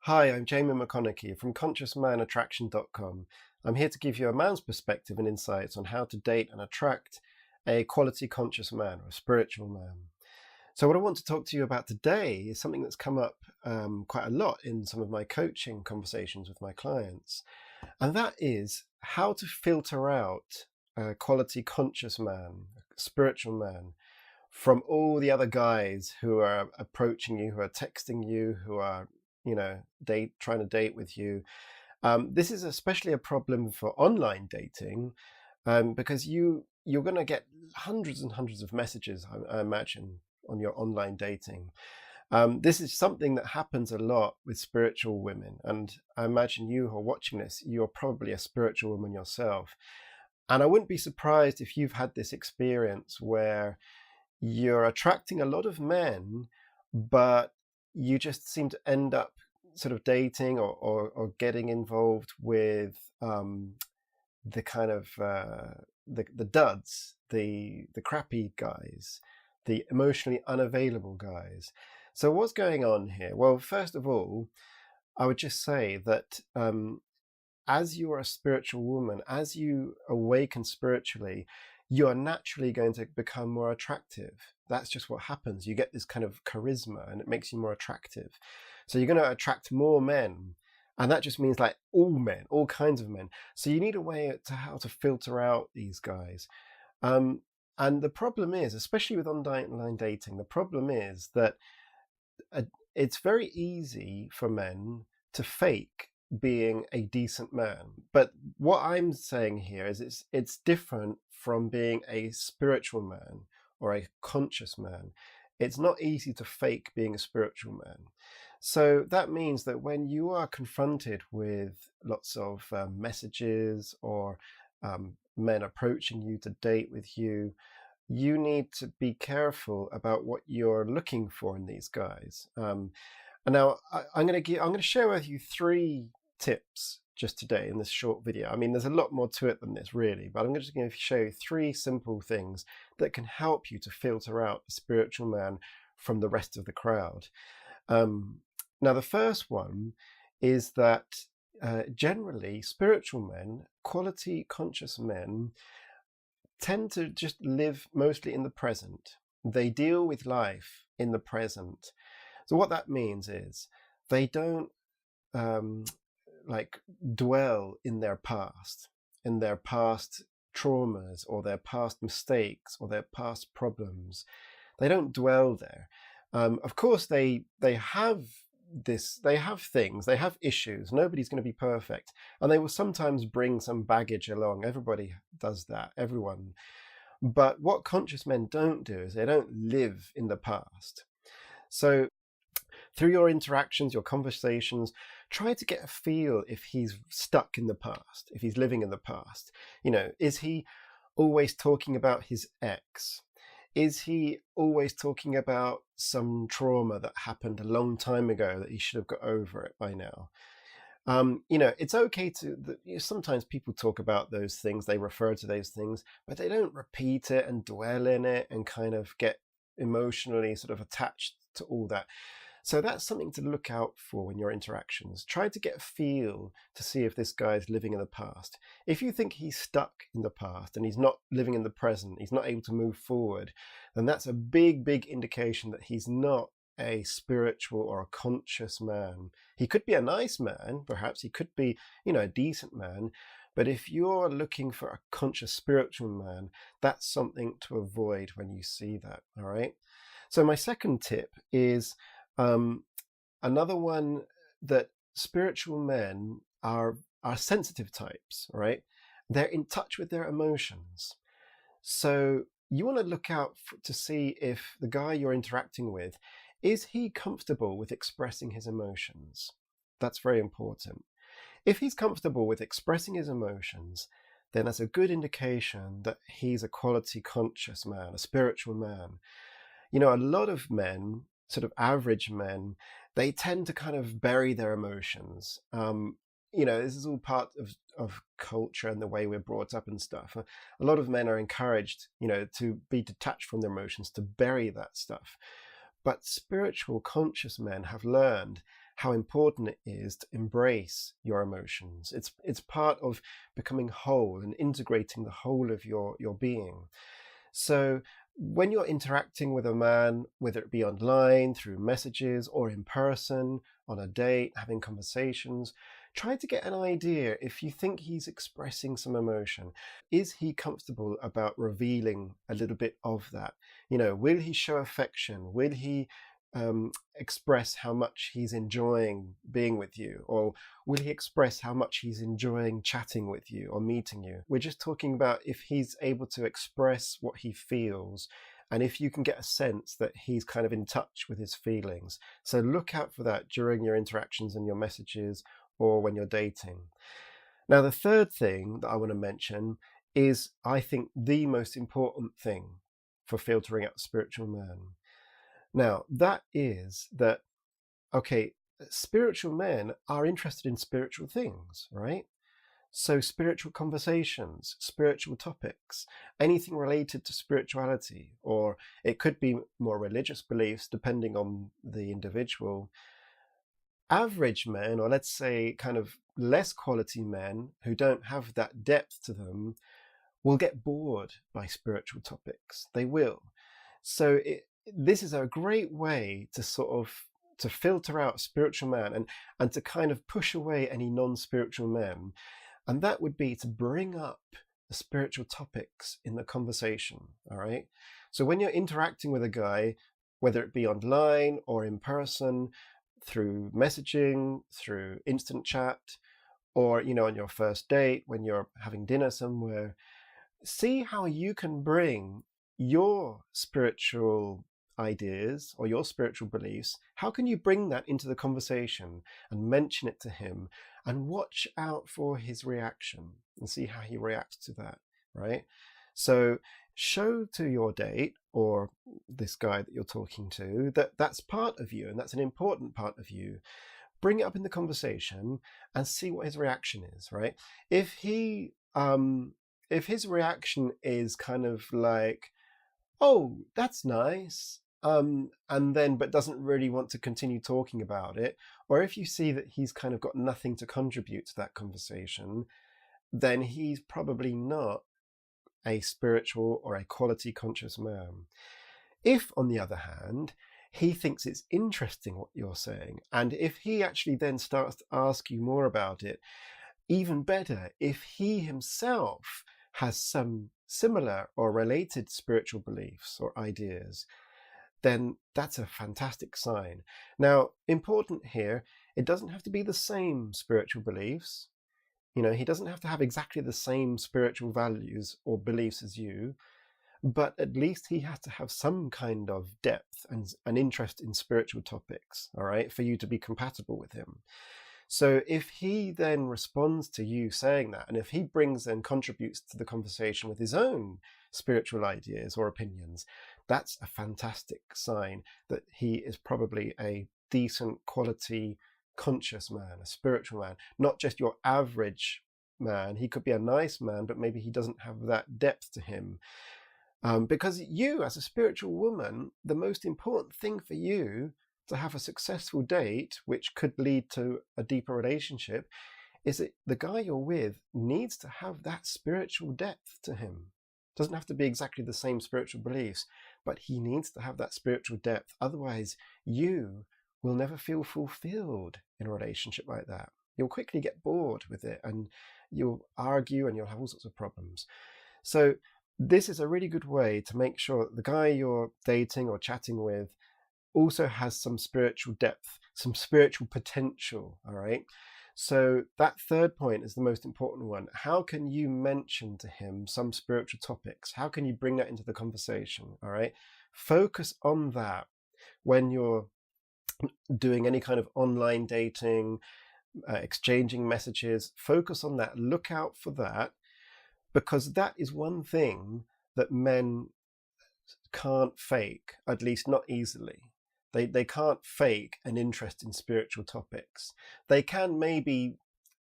Hi, I'm Jamie McConochie from ConsciousManAttraction.com. I'm here to give you a man's perspective and insights on how to date and attract a quality conscious man or a spiritual man. So what I want to talk to you about today is something that's come up quite a lot in some of my coaching conversations with my clients. And that is how to filter out a quality conscious man, a spiritual man, from all the other guys who are approaching you, who are texting you, who are, trying to date with you. This is especially a problem for online dating, because you're going to get hundreds and hundreds of messages, I imagine, on your online dating. This is something that happens a lot with spiritual women, and I imagine you who are watching this, you're probably a spiritual woman yourself. And I wouldn't be surprised if you've had this experience where you're attracting a lot of men, but you just seem to end up sort of dating or getting involved with the kind of the duds, the crappy guys, the emotionally unavailable guys. So what's going on here? Well, first of all, I would just say that as you are a spiritual woman, as you awaken spiritually, you are naturally going to become more attractive. That's just what happens. You get this kind of charisma and it makes you more attractive. So you're going to attract more men. And that just means like all men, all kinds of men. So you need a way to how to filter out these guys. And the problem is, especially with online dating, the problem is that it's very easy for men to fake being a decent man. But what I'm saying here is it's different from being a spiritual man or a conscious man. It's not easy to fake being a spiritual man. So that means that when you are confronted with lots of messages or men approaching you to date with you, you need to be careful about what you're looking for in these guys. And now I'm going to share with you 3 tips just today in this short video. I mean, there's a lot more to it than this really, but I'm just going to show you 3 simple things that can help you to filter out the spiritual man from the rest of the crowd. Now, the first one is that generally spiritual men, quality conscious men, tend to just live mostly in the present. They deal with life in the present. So what that means is they don't dwell in their past traumas or their past mistakes or their past problems. They don't dwell there. Of course, they have things, they have issues. Nobody's going to be perfect, and they will sometimes bring some baggage along. Everybody does that, everyone. But what conscious men don't do is they don't live in the past. So through your interactions, your conversations, try to get a feel if he's stuck in the past, if he's living in the past. Is he always talking about his ex? Is he always talking about some trauma that happened a long time ago that he should have got over it by now? It's okay sometimes people talk about those things, they refer to those things, but they don't repeat it and dwell in it and kind of get emotionally sort of attached to all that. So that's something to look out for in your interactions. Try to get a feel to see if this guy is living in the past. If you think he's stuck in the past and he's not living in the present, he's not able to move forward, then that's a big, big indication that he's not a spiritual or a conscious man. He could be a nice man, perhaps he could be, a decent man. But if you're looking for a conscious spiritual man, that's something to avoid when you see that, all right? So my second tip is another one, that spiritual men are sensitive types, right? They're in touch with their emotions. So you want to look out to see if the guy you're interacting with, is he comfortable with expressing his emotions? That's very important. If he's comfortable with expressing his emotions, then that's a good indication that he's a quality conscious man, a spiritual man. A lot of men, sort of average men, they tend to kind of bury their emotions. This is all part of culture and the way we're brought up and stuff. A lot of men are encouraged, to be detached from their emotions, to bury that stuff. But spiritual conscious men have learned how important it is to embrace your emotions. It's part of becoming whole and integrating the whole of your being. So when you're interacting with a man, whether it be online, through messages, or in person, on a date, having conversations, try to get an idea if you think he's expressing some emotion. Is he comfortable about revealing a little bit of that? Will he show affection? Will he express how much he's enjoying being with you? Or will he express how much he's enjoying chatting with you or meeting you? We're just talking about if he's able to express what he feels, and if you can get a sense that he's kind of in touch with his feelings. So look out for that during your interactions and your messages, or when you're dating. Now, the third thing that I want to mention is, I think, the most important thing for filtering out a spiritual man. Now, that is that, okay, spiritual men are interested in spiritual things, right? So spiritual conversations, spiritual topics, anything related to spirituality, or it could be more religious beliefs depending on the individual. Average men, or let's say kind of less quality men who don't have that depth to them, will get bored by spiritual topics. They will. So this is a great way to to filter out spiritual man and to kind of push away any non-spiritual men. And that would be to bring up the spiritual topics in the conversation. All right. So when you're interacting with a guy, whether it be online or in person, through messaging, through instant chat, or, on your first date, when you're having dinner somewhere, see how you can bring your spiritual ideas or your spiritual beliefs. How can you bring that into the conversation and mention it to him, and watch out for his reaction and see how he reacts to that, right? So show to your date or this guy that you're talking to that that's part of you and that's an important part of you. Bring it up in the conversation and see what his reaction is, right? If his reaction is kind of like, oh, that's nice, and then but doesn't really want to continue talking about it, or if you see that he's kind of got nothing to contribute to that conversation, then he's probably not a spiritual or a quality conscious man. If, on the other hand, he thinks it's interesting what you're saying, and if he actually then starts to ask you more about it, even better, if he himself has some similar or related spiritual beliefs or ideas, then that's a fantastic sign. Now, important here, it doesn't have to be the same spiritual beliefs. He doesn't have to have exactly the same spiritual values or beliefs as you, but at least he has to have some kind of depth and an interest in spiritual topics, all right, for you to be compatible with him. So if he then responds to you saying that, and if he brings and contributes to the conversation with his own spiritual ideas or opinions, that's a fantastic sign that he is probably a decent quality conscious man, a spiritual man, not just your average man. He could be a nice man, but maybe he doesn't have that depth to him. Because you, as a spiritual woman, the most important thing for you to have a successful date, which could lead to a deeper relationship, is that the guy you're with needs to have that spiritual depth to him. Doesn't have to be exactly the same spiritual beliefs, but he needs to have that spiritual depth. Otherwise, you will never feel fulfilled in a relationship like that. You'll quickly get bored with it, and you'll argue, and you'll have all sorts of problems. So this is a really good way to make sure that the guy you're dating or chatting with also has some spiritual depth, some spiritual potential, all right? So that third point is the most important one. How can you mention to him some spiritual topics? How can you bring that into the conversation, all right? Focus on that when you're doing any kind of online dating, exchanging messages. Focus on that. Look out for that, because that is one thing that men can't fake, at least not easily. They can't fake an interest in spiritual topics. They can maybe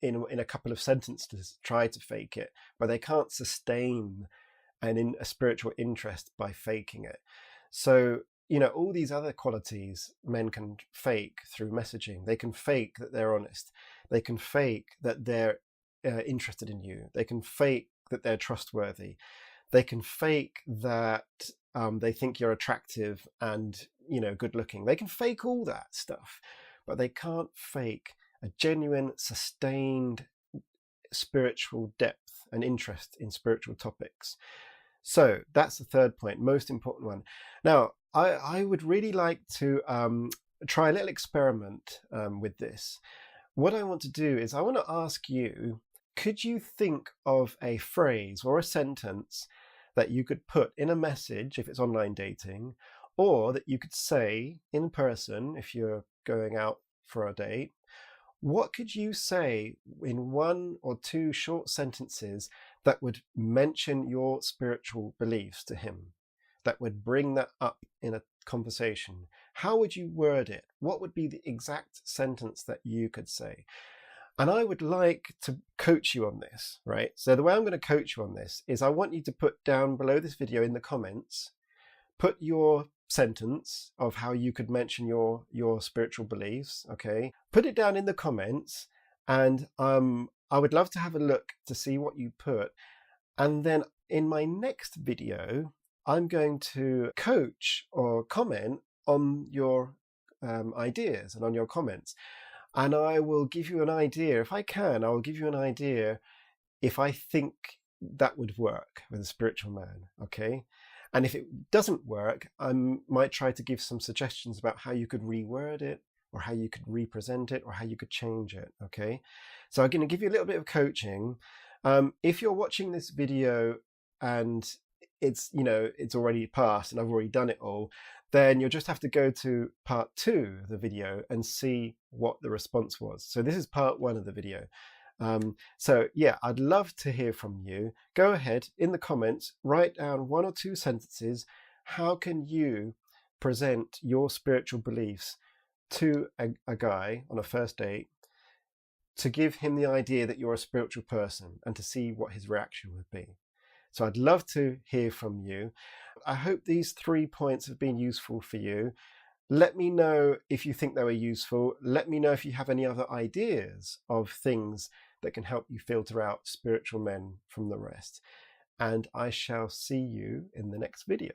in a couple of sentences try to fake it, but they can't sustain a spiritual interest by faking it. So all these other qualities men can fake through messaging. They can fake that they're honest. They can fake that they're interested in you. They can fake that they're trustworthy. They can fake that they think you're attractive and, good looking. They can fake all that stuff, but they can't fake a genuine, sustained spiritual depth and interest in spiritual topics. So that's the third point, most important one. Now, I would really like to try a little experiment with this. What I want to do is I want to ask you, could you think of a phrase or a sentence that you could put in a message if it's online dating, or that you could say in person if you're going out for a date? What could you say in 1 or 2 short sentences that would mention your spiritual beliefs to him, that would bring that up in a conversation? How would you word it? What would be the exact sentence that you could say? And I would like to coach you on this, right? So the way I'm going to coach you on this is I want you to put down below this video in the comments, put your sentence of how you could mention your spiritual beliefs, okay? Put it down in the comments, and I would love to have a look to see what you put. And then in my next video, I'm going to coach or comment on your ideas and on your comments. And I will give you an idea, if I can, I will give you an idea if I think that would work with a spiritual man, okay? And if it doesn't work, I might try to give some suggestions about how you could reword it, or how you could represent it, or how you could change it, okay? So I'm going to give you a little bit of coaching. If you're watching this video and it's already passed and I've already done it all, then you'll just have to go to part 2 of the video and see what the response was. So this is part 1 of the video. So yeah, I'd love to hear from you. Go ahead in the comments, write down 1 or 2 sentences. How can you present your spiritual beliefs to a guy on a first date to give him the idea that you're a spiritual person, and to see what his reaction would be? So I'd love to hear from you. I hope these 3 points have been useful for you. Let me know if you think they were useful. Let me know if you have any other ideas of things that can help you filter out spiritual men from the rest. And I shall see you in the next video.